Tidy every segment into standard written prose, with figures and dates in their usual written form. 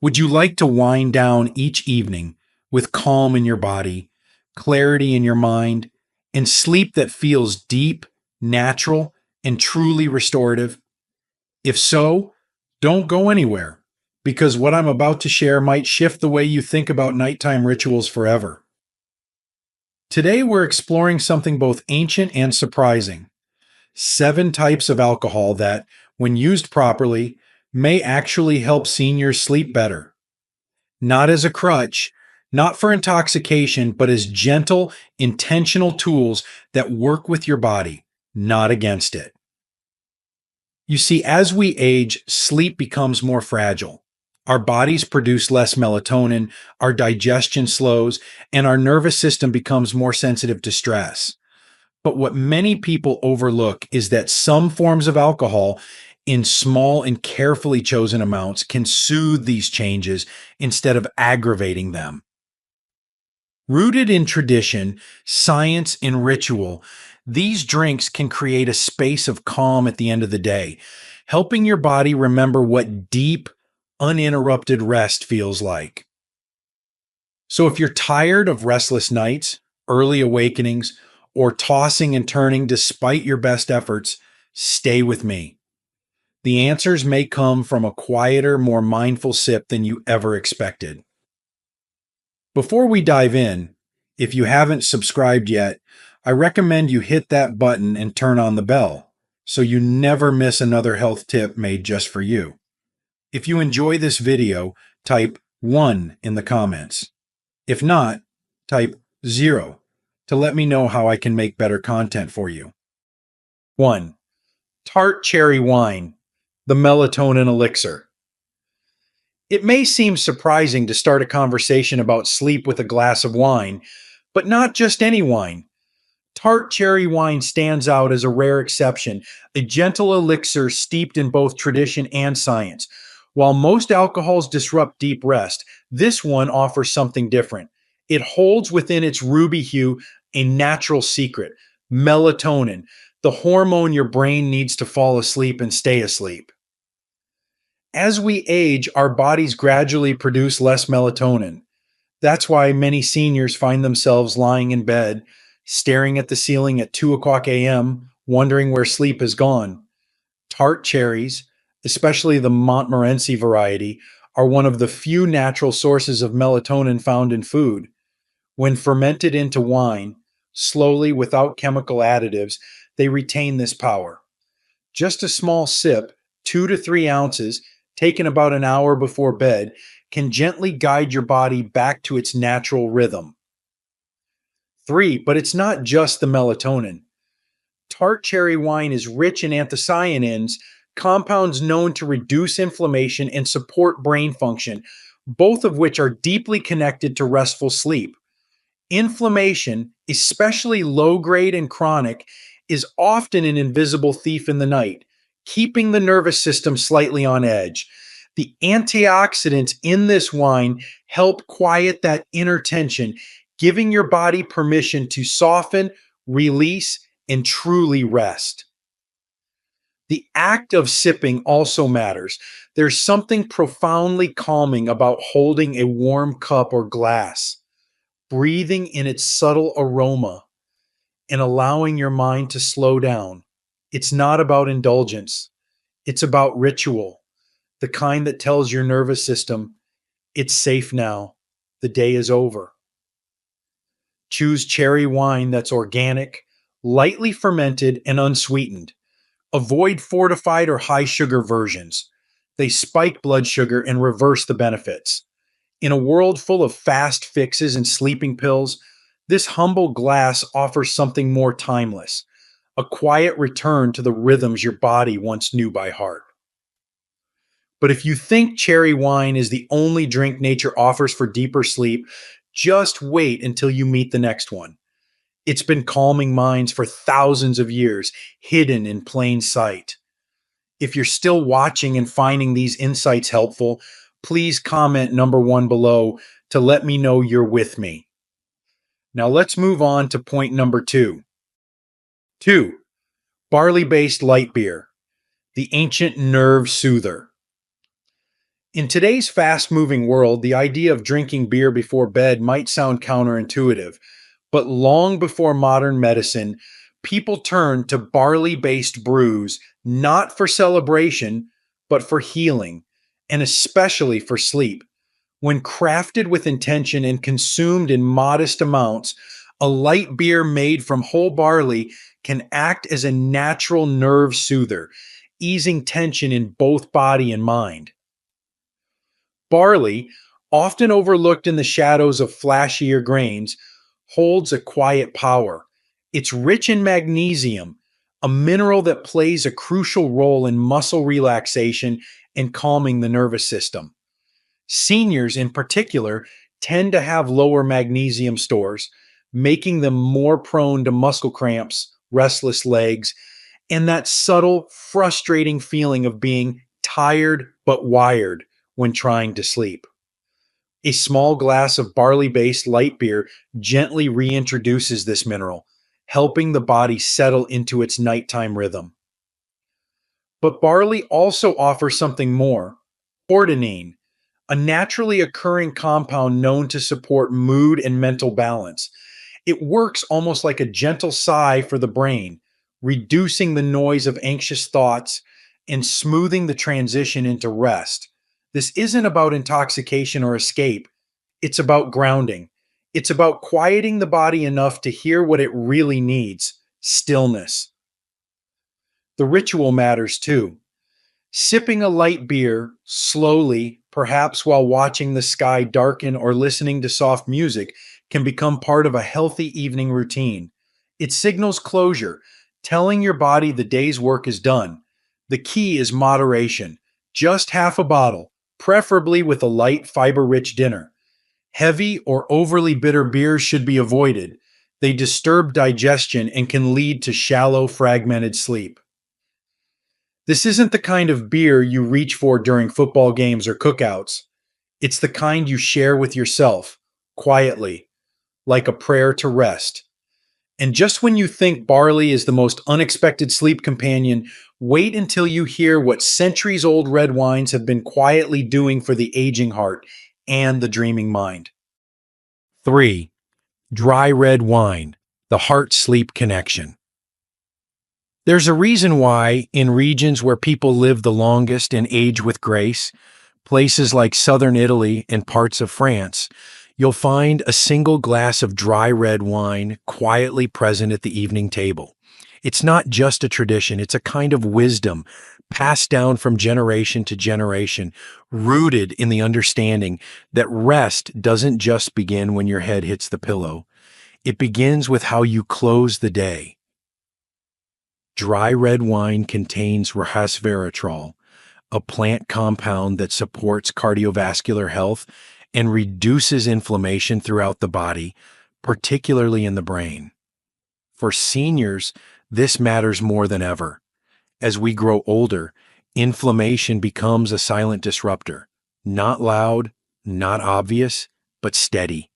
Would you like to wind down each evening with calm in your body, clarity in your mind, and sleep that feels deep, natural, and truly restorative? If so, don't go anywhere, because what I'm about to share might shift the way you think about nighttime rituals forever. Today, we're exploring something both ancient and surprising: 7 types of alcohol that, when used properly, may actually help seniors sleep better. Not as a crutch, not for intoxication, but as gentle, intentional tools that work with your body, not against it. You see, as we age, sleep becomes more fragile. Our bodies produce less melatonin, our digestion slows, and our nervous system becomes more sensitive to stress. But what many people overlook is that some forms of alcohol, in small and carefully chosen amounts, can soothe these changes instead of aggravating them. Rooted in tradition, science, and ritual, these drinks can create a space of calm at the end of the day, helping your body remember what deep, uninterrupted rest feels like. So if you're tired of restless nights, early awakenings, or tossing and turning despite your best efforts, stay with me. The answers may come from a quieter, more mindful sip than you ever expected. Before we dive in, if you haven't subscribed yet, I recommend you hit that button and turn on the bell so you never miss another health tip made just for you. If you enjoy this video, type 1 in the comments. If not, type 0 to let me know how I can make better content for you. 1. Tart cherry wine, the melatonin elixir. It may seem surprising to start a conversation about sleep with a glass of wine, but not just any wine. Tart cherry wine stands out as a rare exception, a gentle elixir steeped in both tradition and science. While most alcohols disrupt deep rest, this one offers something different. It holds within its ruby hue a natural secret: melatonin, the hormone your brain needs to fall asleep and stay asleep. As we age, our bodies gradually produce less melatonin. That's why many seniors find themselves lying in bed, staring at the ceiling at 2 o'clock a.m., wondering where sleep has gone. Tart cherries, especially the Montmorency variety, are one of the few natural sources of melatonin found in food. When fermented into wine, slowly without chemical additives, they retain this power. Just a small sip, 2 to 3 ounces, taken about an hour before bed, can gently guide your body back to its natural rhythm. 3. But it's not just the melatonin. Tart cherry wine is rich in anthocyanins, compounds known to reduce inflammation and support brain function, both of which are deeply connected to restful sleep. Inflammation, especially low grade and chronic, is often an invisible thief in the night, keeping the nervous system slightly on edge. The antioxidants in this wine help quiet that inner tension, giving your body permission to soften, release, and truly rest. The act of sipping also matters. There's something profoundly calming about holding a warm cup or glass, breathing in its subtle aroma, and allowing your mind to slow down. It's not about indulgence, it's about ritual, the kind that tells your nervous system, it's safe now, the day is over. Choose cherry wine that's organic, lightly fermented, and unsweetened. Avoid fortified or high sugar versions. They spike blood sugar and reverse the benefits. In a world full of fast fixes and sleeping pills, this humble glass offers something more timeless: a quiet return to the rhythms your body once knew by heart. But if you think cherry wine is the only drink nature offers for deeper sleep, just wait until you meet the next one. It's been calming minds for thousands of years, hidden in plain sight. If you're still watching and finding these insights helpful, please comment number 1 below to let me know you're with me. Now let's move on to point number 2. 2. Barley-based light beer, the ancient nerve soother. In today's fast moving world, the idea of drinking beer before bed might sound counterintuitive, but long before modern medicine, people turned to barley based brews not for celebration, but for healing, and especially for sleep. When crafted with intention and consumed in modest amounts, a light beer made from whole barley can act as a natural nerve soother, easing tension in both body and mind. Barley, often overlooked in the shadows of flashier grains, holds a quiet power. It's rich in magnesium, a mineral that plays a crucial role in muscle relaxation and calming the nervous system. Seniors, in particular, tend to have lower magnesium stores, making them more prone to muscle cramps, restless legs, and that subtle, frustrating feeling of being tired but wired when trying to sleep. A small glass of barley based light beer gently reintroduces this mineral, helping the body settle into its nighttime rhythm. But barley also offers something more: hordenine, a naturally occurring compound known to support mood and mental balance. It works almost like a gentle sigh for the brain, reducing the noise of anxious thoughts and smoothing the transition into rest. This isn't about intoxication or escape, it's about grounding. It's about quieting the body enough to hear what it really needs: stillness. The ritual matters too. Sipping a light beer slowly, perhaps while watching the sky darken or listening to soft music, can become part of a healthy evening routine. It signals closure, telling your body the day's work is done. The key is moderation. Just half a bottle, preferably with a light, fiber rich dinner. Heavy or overly bitter beers should be avoided. They disturb digestion and can lead to shallow, fragmented sleep. This isn't the kind of beer you reach for during football games or cookouts. It's the kind you share with yourself, quietly, like a prayer to rest. And just when you think barley is the most unexpected sleep companion, wait until you hear what centuries old red wines have been quietly doing for the aging heart and the dreaming mind. 3. Dry red wine, the heart sleep connection. There's a reason why, in regions where people live the longest and age with grace, places like southern Italy and parts of France, you'll find a single glass of dry red wine quietly present at the evening table. It's not just a tradition, it's a kind of wisdom passed down from generation to generation, rooted in the understanding that rest doesn't just begin when your head hits the pillow. It begins with how you close the day. Dry red wine contains resveratrol, a plant compound that supports cardiovascular health and reduces inflammation throughout the body, particularly in the brain. For seniors, this matters more than ever. As we grow older, inflammation becomes a silent disruptor, not loud, not obvious, but steady.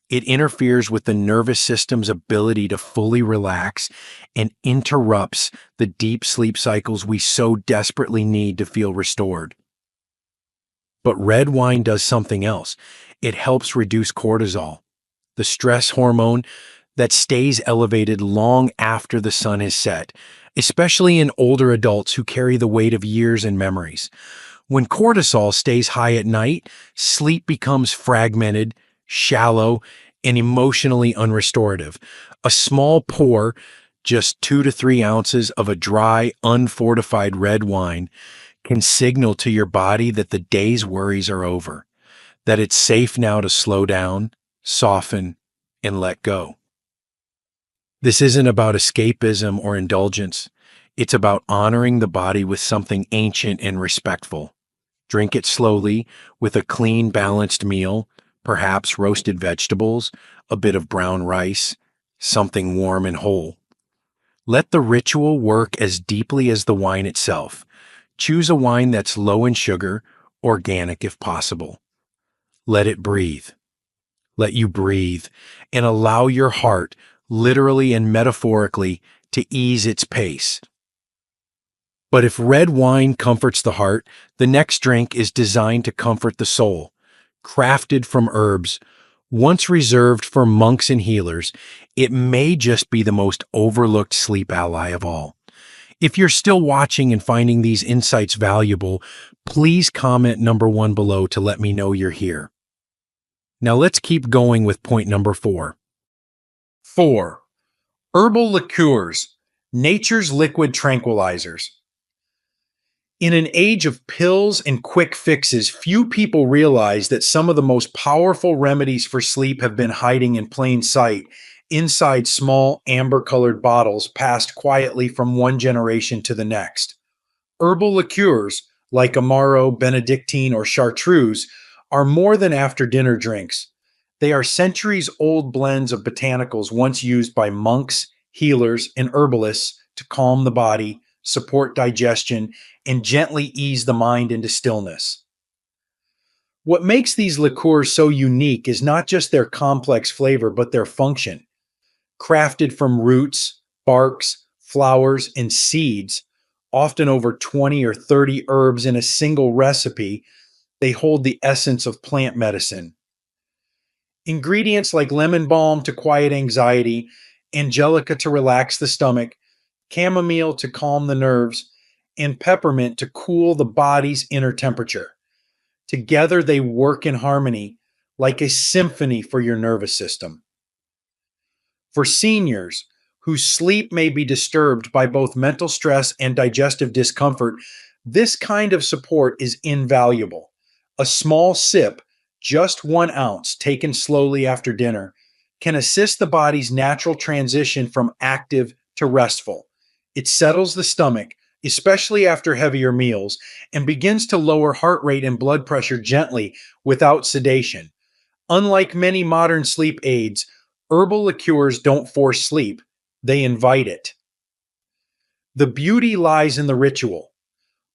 It interferes with the nervous system's ability to fully relax and interrupts the deep sleep cycles we so desperately need to feel restored. But red wine does something else. It helps reduce cortisol, the stress hormone that stays elevated long after the sun has set, especially in older adults who carry the weight of years and memories. When cortisol stays high at night, sleep becomes fragmented, shallow, and emotionally unrestorative. A small pour, just 2 to 3 ounces of a dry, unfortified red wine, can signal to your body that the day's worries are over, that it's safe now to slow down, soften, and let go. This isn't about escapism or indulgence. It's about honoring the body with something ancient and respectful. Drink it slowly with a clean, balanced meal, perhaps roasted vegetables, a bit of brown rice, something warm and whole. Let the ritual work as deeply as the wine itself. Choose a wine that's low in sugar, organic if possible. Let it breathe. Let you breathe and allow your heart, literally and metaphorically, to ease its pace. But if red wine comforts the heart, the next drink is designed to comfort the soul. Crafted from herbs, once reserved for monks and healers, it may just be the most overlooked sleep ally of all. If you're still watching and finding these insights valuable, please comment number 1 below to let me know you're here. Now let's keep going with point number 4. 4. Herbal liqueurs, nature's liquid tranquilizers. In an age of pills and quick fixes, few people realize that some of the most powerful remedies for sleep have been hiding in plain sight inside small amber-colored bottles passed quietly from one generation to the next. Herbal liqueurs, like Amaro, Benedictine, or Chartreuse, are more than after-dinner drinks. They are centuries-old blends of botanicals once used by monks, healers, and herbalists to calm the body, support digestion, and gently ease the mind into stillness. What makes these liqueurs so unique is not just their complex flavor, but their function. Crafted from roots, barks, flowers, and seeds, often over 20 or 30 herbs in a single recipe, they hold the essence of plant medicine. Ingredients like lemon balm to quiet anxiety, angelica to relax the stomach, chamomile to calm the nerves, and peppermint to cool the body's inner temperature. Together, they work in harmony like a symphony for your nervous system. For seniors whose sleep may be disturbed by both mental stress and digestive discomfort, this kind of support is invaluable. A small sip, just 1 ounce, taken slowly after dinner, can assist the body's natural transition from active to restful. It settles the stomach, especially after heavier meals, and begins to lower heart rate and blood pressure gently without sedation. Unlike many modern sleep aids, herbal liqueurs don't force sleep, they invite it. The beauty lies in the ritual.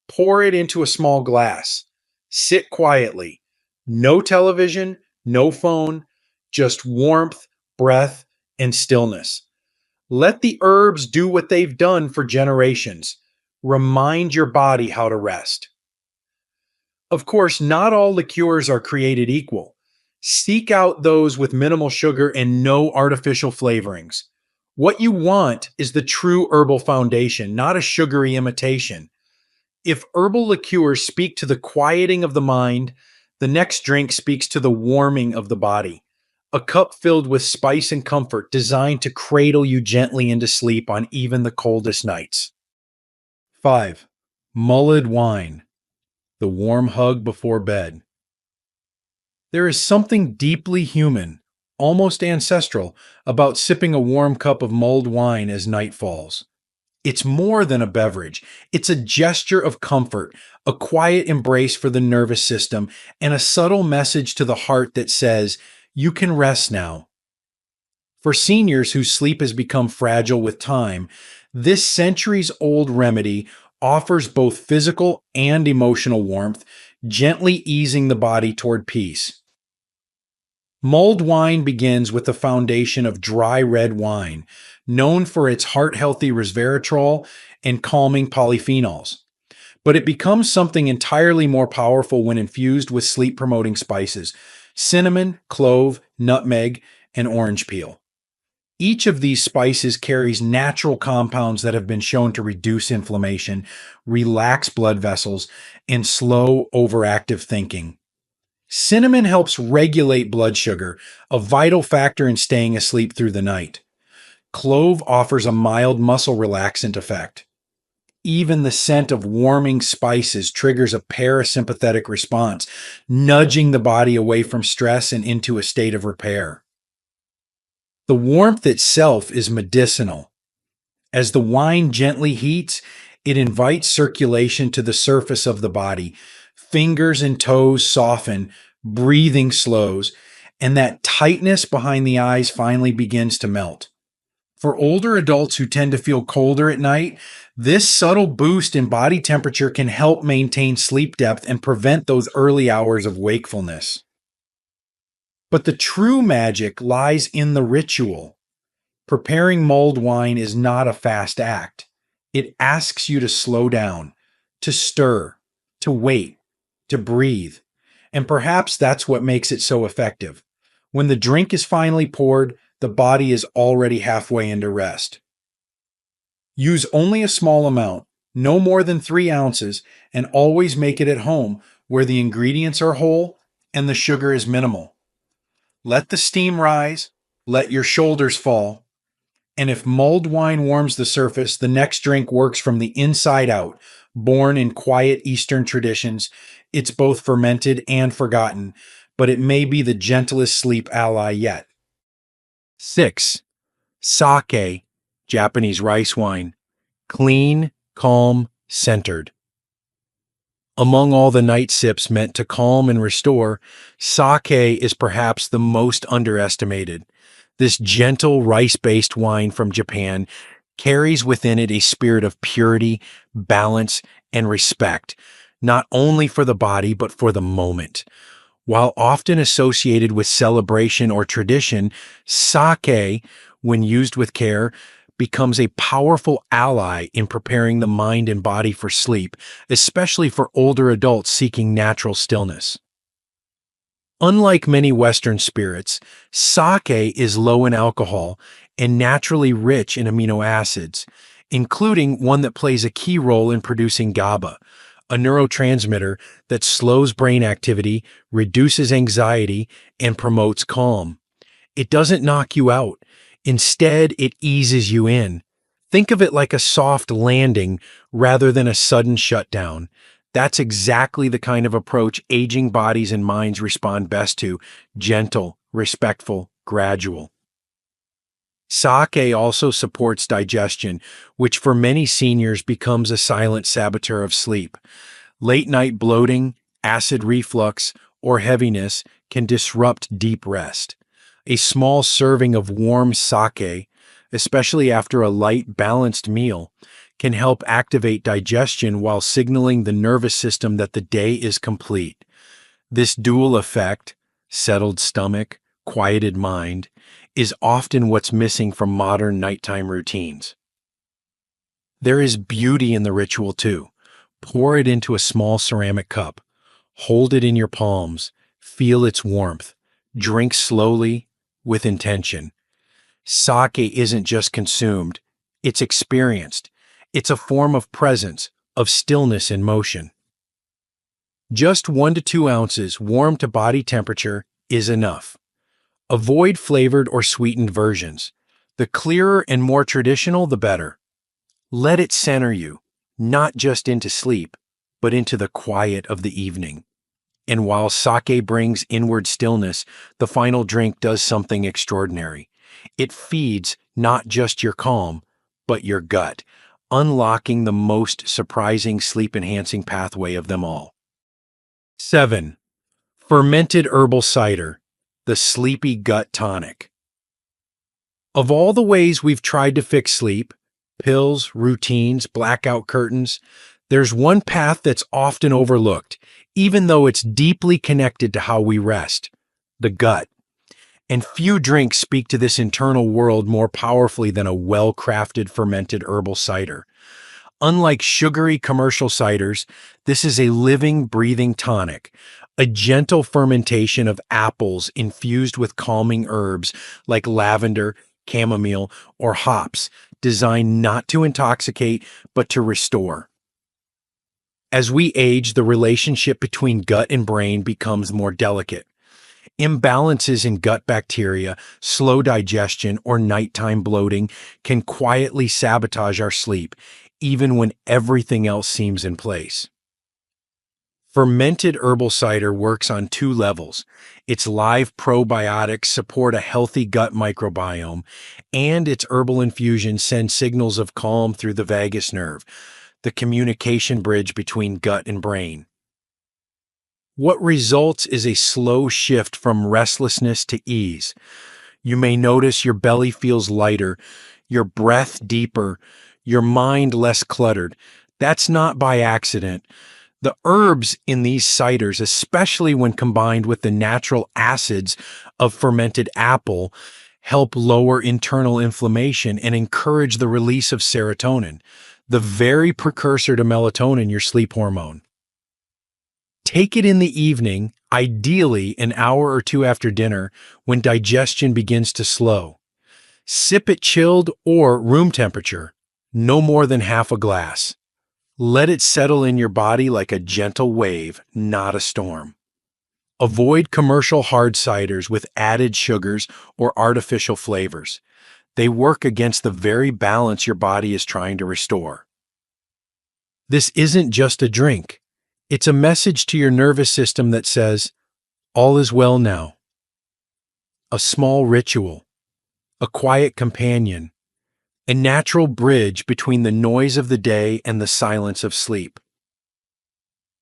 Pour it into a small glass. Sit quietly. No television, no phone, just warmth, breath, and stillness. Let the herbs do what they've done for generations. Remind your body how to rest. Of course, not all liqueurs are created equal. Seek out those with minimal sugar and no artificial flavorings. What you want is the true herbal foundation, not a sugary imitation. If herbal liqueurs speak to the quieting of the mind, the next drink speaks to the warming of the body. A cup filled with spice and comfort designed to cradle you gently into sleep on even the coldest nights. 5. Mulled wine, the warm hug before bed. There is something deeply human, almost ancestral, about sipping a warm cup of mulled wine as night falls. It's more than a beverage. It's a gesture of comfort, a quiet embrace for the nervous system, and a subtle message to the heart that says, you can rest now. For seniors whose sleep has become fragile with time, this centuries-old remedy offers both physical and emotional warmth, gently easing the body toward peace. Mulled wine begins with the foundation of dry red wine, known for its heart-healthy resveratrol and calming polyphenols. But it becomes something entirely more powerful when infused with sleep-promoting spices: cinnamon, clove, nutmeg, and orange peel. Each of these spices carries natural compounds that have been shown to reduce inflammation, relax blood vessels, and slow overactive thinking. Cinnamon helps regulate blood sugar, a vital factor in staying asleep through the night. Clove offers a mild muscle relaxant effect. Even the scent of warming spices triggers a parasympathetic response, nudging the body away from stress and into a state of repair. The warmth itself is medicinal. As the wine gently heats, it invites circulation to the surface of the body. Fingers and toes soften, breathing slows, and that tightness behind the eyes finally begins to melt. For older adults who tend to feel colder at night, this subtle boost in body temperature can help maintain sleep depth and prevent those early hours of wakefulness. But the true magic lies in the ritual. Preparing mulled wine is not a fast act. It asks you to slow down, to stir, to wait, to breathe. And perhaps that's what makes it so effective. When the drink is finally poured, the body is already halfway into rest. Use only a small amount, no more than 3 ounces, and always make it at home where the ingredients are whole and the sugar is minimal. Let the steam rise, let your shoulders fall, and if mulled wine warms the surface, the next drink works from the inside out. Born in quiet Eastern traditions, it's both fermented and forgotten, but it may be the gentlest sleep ally yet. 6. Sake, Japanese rice wine. Clean, calm, centered. Among all the night sips meant to calm and restore, sake is perhaps the most underestimated. This gentle rice-based wine from Japan carries within it a spirit of purity, balance, and respect, not only for the body but for the moment. While often associated with celebration or tradition, sake, when used with care, becomes a powerful ally in preparing the mind and body for sleep, especially for older adults seeking natural stillness. Unlike many Western spirits, sake is low in alcohol and naturally rich in amino acids, including one that plays a key role in producing GABA, a neurotransmitter that slows brain activity, reduces anxiety, and promotes calm. It doesn't knock you out. Instead, it eases you in. Think of it like a soft landing rather than a sudden shutdown. That's exactly the kind of approach aging bodies and minds respond best to: gentle, respectful, gradual. Sake also supports digestion, which for many seniors becomes a silent saboteur of sleep. Late-night bloating, acid reflux, or heaviness can disrupt deep rest. A small serving of warm sake, especially after a light, balanced meal, can help activate digestion while signaling the nervous system that the day is complete. This dual effect, settled stomach, quieted mind, is often what's missing from modern nighttime routines. There is beauty in the ritual too. Pour it into a small ceramic cup. Hold it in your palms. Feel its warmth. Drink slowly, with intention. Sake isn't just consumed, it's experienced. It's a form of presence, of stillness in motion. Just 1 to 2 ounces warm to body temperature is enough. Avoid flavored or sweetened versions. The clearer and more traditional, the better. Let it center you, not just into sleep, but into the quiet of the evening. And while sake brings inward stillness, the final drink does something extraordinary. It feeds not just your calm, but your gut, unlocking the most surprising sleep-enhancing pathway of them all. 7. Fermented herbal cider, the sleepy gut tonic. Of all the ways we've tried to fix sleep, pills, routines, blackout curtains, there's one path that's often overlooked, even though it's deeply connected to how we rest: the gut. And few drinks speak to this internal world more powerfully than a well-crafted fermented herbal cider. Unlike sugary commercial ciders, this is a living, breathing tonic, a gentle fermentation of apples infused with calming herbs like lavender, chamomile, or hops, designed not to intoxicate, but to restore. As we age, the relationship between gut and brain becomes more delicate. Imbalances in gut bacteria, slow digestion, or nighttime bloating can quietly sabotage our sleep, even when everything else seems in place. Fermented herbal cider works on 2 levels. Its live probiotics support a healthy gut microbiome, and its herbal infusion sends signals of calm through the vagus nerve, the communication bridge between gut and brain. What results is a slow shift from restlessness to ease. You may notice your belly feels lighter, your breath deeper, your mind less cluttered. That's not by accident. The herbs in these ciders, especially when combined with the natural acids of fermented apple, help lower internal inflammation and encourage the release of serotonin, the very precursor to melatonin, your sleep hormone. Take it in the evening, ideally an hour or two after dinner, when digestion begins to slow. Sip it chilled or room temperature, no more than half a glass. Let it settle in your body like a gentle wave, not a storm. Avoid commercial hard ciders with added sugars or artificial flavors. They work against the very balance your body is trying to restore. This isn't just a drink. It's a message to your nervous system that says, all is well now. A small ritual, a quiet companion, a natural bridge between the noise of the day and the silence of sleep.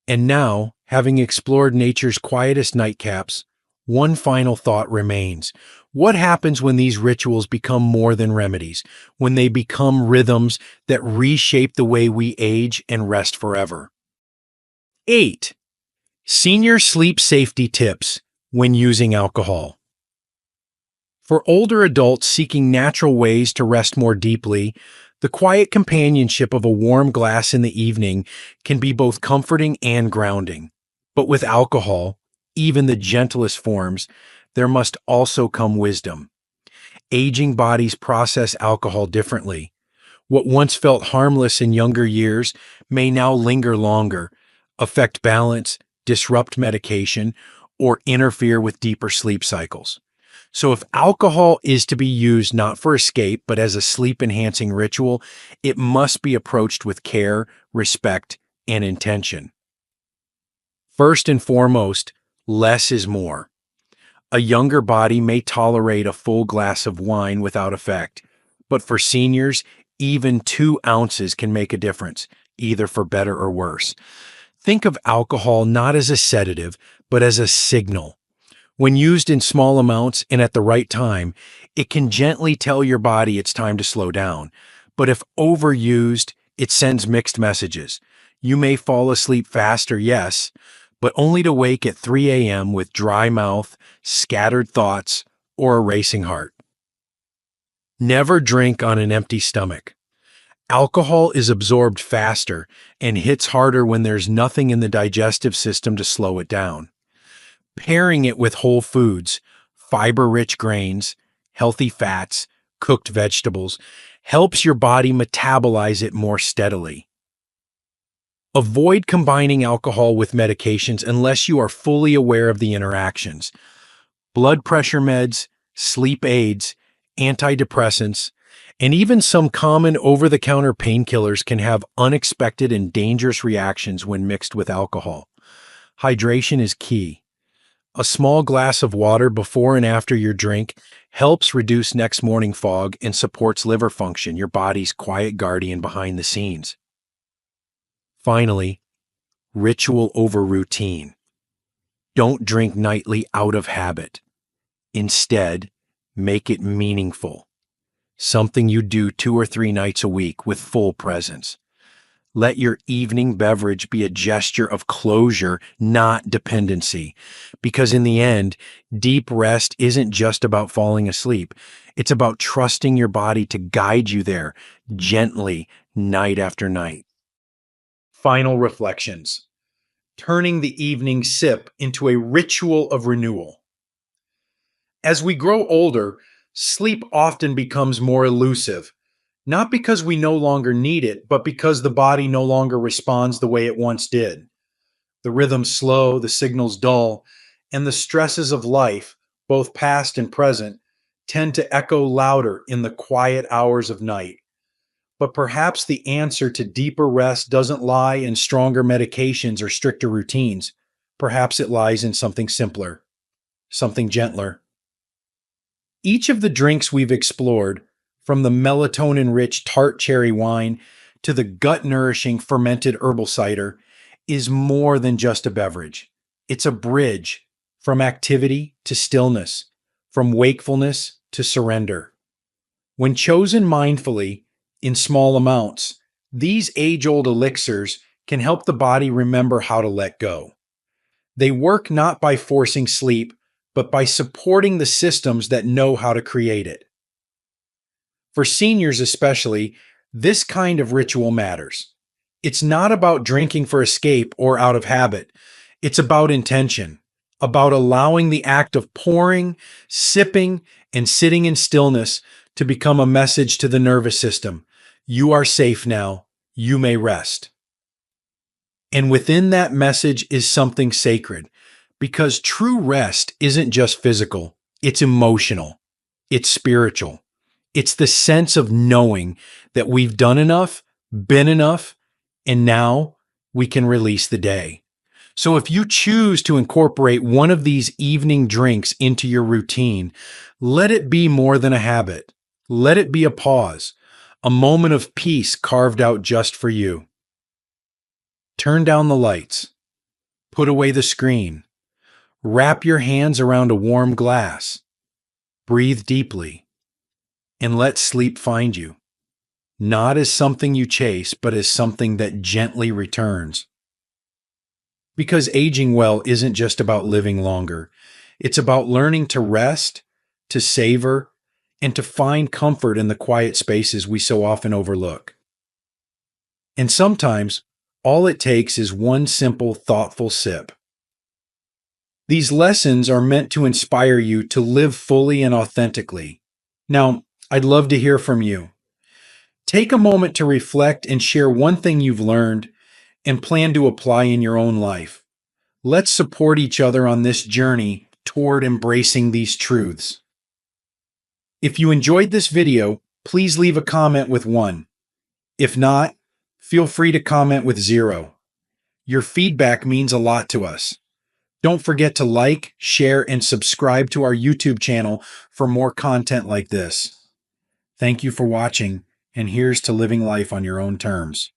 And now, having explored nature's quietest nightcaps, one final thought remains. What happens when these rituals become more than remedies, when they become rhythms that reshape the way we age and rest forever? 8. Senior sleep safety tips when using alcohol. For older adults seeking natural ways to rest more deeply, the quiet companionship of a warm glass in the evening can be both comforting and grounding. But with alcohol, even the gentlest forms, there must also come wisdom. Aging bodies process alcohol differently. What once felt harmless in younger years may now linger longer, affect balance, disrupt medication, or interfere with deeper sleep cycles. So if alcohol is to be used not for escape, but as a sleep-enhancing ritual, it must be approached with care, respect, and intention. First and foremost, less is more. A younger body may tolerate a full glass of wine without effect, but for seniors, even 2 ounces can make a difference, either for better or worse. Think of alcohol not as a sedative, but as a signal. When used in small amounts and at the right time, it can gently tell your body it's time to slow down. But if overused, it sends mixed messages. You may fall asleep faster, yes, but only to wake at 3 a.m. with dry mouth, scattered thoughts, or a racing heart. Never drink on an empty stomach. Alcohol is absorbed faster and hits harder when there's nothing in the digestive system to slow it down. Pairing it with whole foods, fiber-rich grains, healthy fats, cooked vegetables, helps your body metabolize it more steadily. Avoid combining alcohol with medications unless you are fully aware of the interactions. Blood pressure meds, sleep aids, antidepressants, and even some common over-the-counter painkillers can have unexpected and dangerous reactions when mixed with alcohol. Hydration is key. A small glass of water before and after your drink helps reduce next morning fog and supports liver function, your body's quiet guardian behind the scenes. Finally, ritual over routine. Don't drink nightly out of habit. Instead, make it meaningful. Something you do 2 or 3 nights a week with full presence. Let your evening beverage be a gesture of closure, not dependency. Because in the end, deep rest isn't just about falling asleep. It's about trusting your body to guide you there gently, night after night. Final reflections. Turning the evening sip into a ritual of renewal. As we grow older, sleep often becomes more elusive. Not because we no longer need it, but because the body no longer responds the way it once did. The rhythm's slow, the signal's dull, and the stresses of life, both past and present, tend to echo louder in the quiet hours of night. But perhaps the answer to deeper rest doesn't lie in stronger medications or stricter routines. Perhaps it lies in something simpler, something gentler. Each of the drinks we've explored, from the melatonin-rich tart cherry wine to the gut-nourishing fermented herbal cider, is more than just a beverage. It's a bridge from activity to stillness, from wakefulness to surrender. When chosen mindfully, in small amounts, these age-old elixirs can help the body remember how to let go. They work not by forcing sleep, but by supporting the systems that know how to create it. For seniors especially, This kind of ritual matters. It's not about drinking for escape or out of habit. It's about intention, about allowing the act of pouring, sipping, and sitting in stillness to become a message to the nervous system. You are safe now. You may rest. And within that message is something sacred, because true rest isn't just physical, it's emotional, it's spiritual. It's the sense of knowing that we've done enough, been enough, and now we can release the day. So if you choose to incorporate one of these evening drinks into your routine, let it be more than a habit. Let it be a pause, a moment of peace carved out just for you. Turn down the lights. Put away the screen. Wrap your hands around a warm glass. Breathe deeply. And let sleep find you. Not as something you chase, but as something that gently returns. Because aging well isn't just about living longer. It's about learning to rest, to savor, and to find comfort in the quiet spaces we so often overlook. And sometimes, all it takes is one simple, thoughtful sip. These lessons are meant to inspire you to live fully and authentically. Now, I'd love to hear from you. Take a moment to reflect and share one thing you've learned and plan to apply in your own life. Let's support each other on this journey toward embracing these truths. If you enjoyed this video, please leave a comment with 1. If not, feel free to comment with 0. Your feedback means a lot to us. Don't forget to like, share, and subscribe to our YouTube channel for more content like this. Thank you for watching, and here's to living life on your own terms.